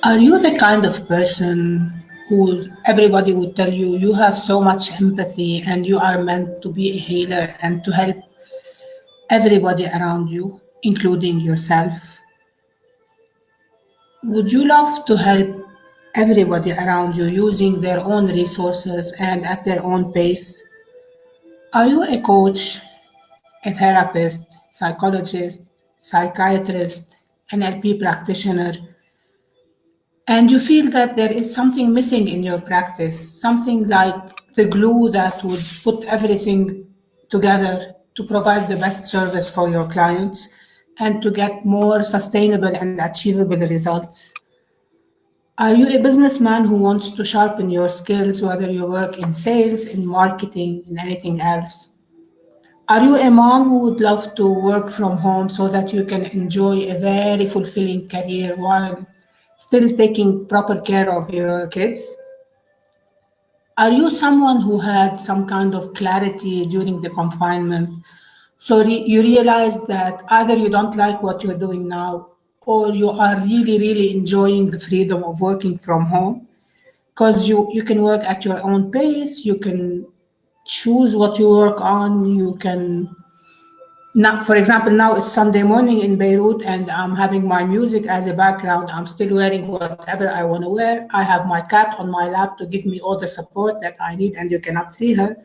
Are you the kind of person who everybody would tell you you have so much empathy and you are meant to be a healer and to help everybody around you, including yourself? Would you love to help everybody around you using their own resources and at their own pace? Are you a coach, a therapist, psychologist, psychiatrist, NLP practitioner, and you feel that there is something missing in your practice, something like the glue that would put everything together to provide the best service for your clients and to get more sustainable and achievable results? Are you a businessman who wants to sharpen your skills, whether you work in sales, in marketing, in anything else? Are you a mom who would love to work from home so that you can enjoy a very fulfilling career while still taking proper care of your kids? Are you someone who had some kind of clarity during the confinement? So you realize that either you don't like what you're doing now, or you are really, really enjoying the freedom of working from home because you can work at your own pace, you can choose what you work on, you can now, for example, now it's Sunday morning in Beirut and I'm having my music as a background. I'm still wearing whatever I want to wear. I have my cat on my lap to give me all the support that I need, and you cannot see her.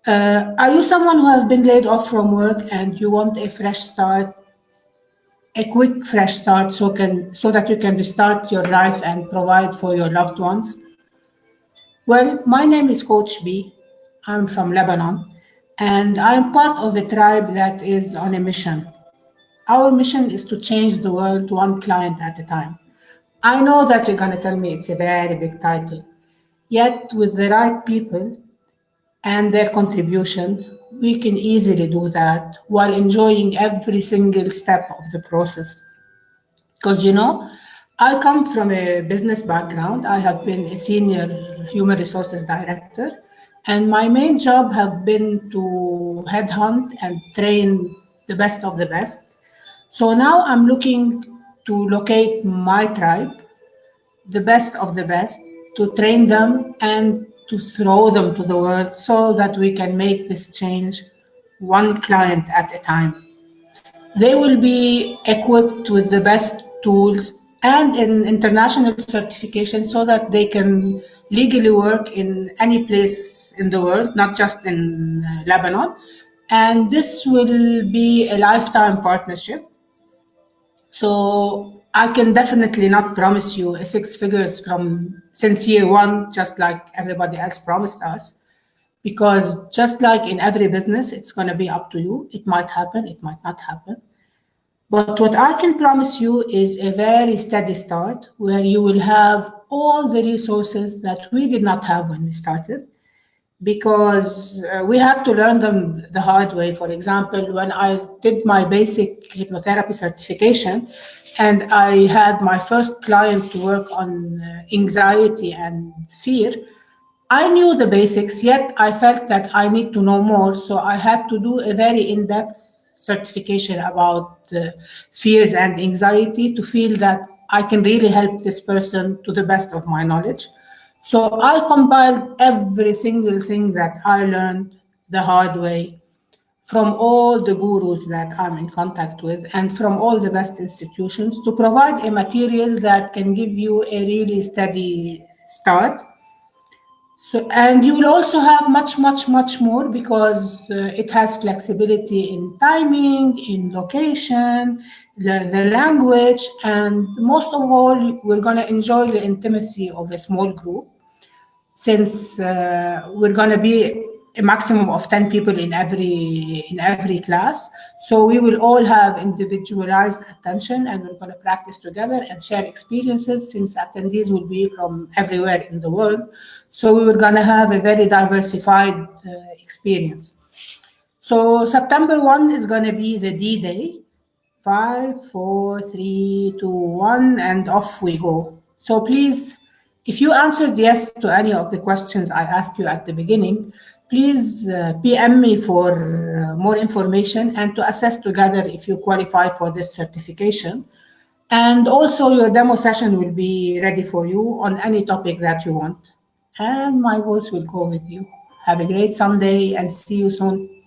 Are you someone who have been laid off from work and you want a fresh start, a quick fresh start, so that you can restart your life and provide for your loved ones? Well, my name is Coach B. I'm from Lebanon, and I'm part of a tribe that is on a mission. Our mission is to change the world one client at a time. I know that you're going to tell me it's a very big title. Yet, with the right people and their contribution, we can easily do that while enjoying every single step of the process. Because, I come from a business background. I have been a senior human resources director, and my main job have been to headhunt and train the best of the best. So now I'm looking to locate my tribe, the best of the best, to train them and to throw them to the world so that we can make this change one client at a time. They will be equipped with the best tools and an international certification so that they can legally work in any place in the world, not just in Lebanon. And this will be a lifetime partnership. So I can definitely not promise you a six figures from since year one, just like everybody else promised us, because just like in every business, it's going to be up to you. It might happen, it might not happen. But what I can promise you is a very steady start where you will have all the resources that we did not have when we started because we had to learn them the hard way. For example, when I did my basic hypnotherapy certification and I had my first client to work on anxiety and fear, I knew the basics, yet I felt that I need to know more. So I had to do a very in depth certification about fears and anxiety to feel that I can really help this person to the best of my knowledge. So I compiled every single thing that I learned the hard way from all the gurus that I'm in contact with and from all the best institutions to provide a material that can give you a really steady start. So, and you will also have much, much, much more because it has flexibility in timing, in location, the language, and most of all, we're going to enjoy the intimacy of a small group since we're going to be a maximum of 10 people in every class. So we will all have individualized attention and we're going to practice together and share experiences since attendees will be from everywhere in the world. So we were going to have a very diversified experience. So September 1 is going to be the D-Day. 5, 4, 3, 2, 1, and off we go. So please, if you answered yes to any of the questions I asked you at the beginning, please PM me for more information and to assess together if you qualify for this certification. And also, your demo session will be ready for you on any topic that you want. And my voice will go with you. Have a great Sunday and see you soon.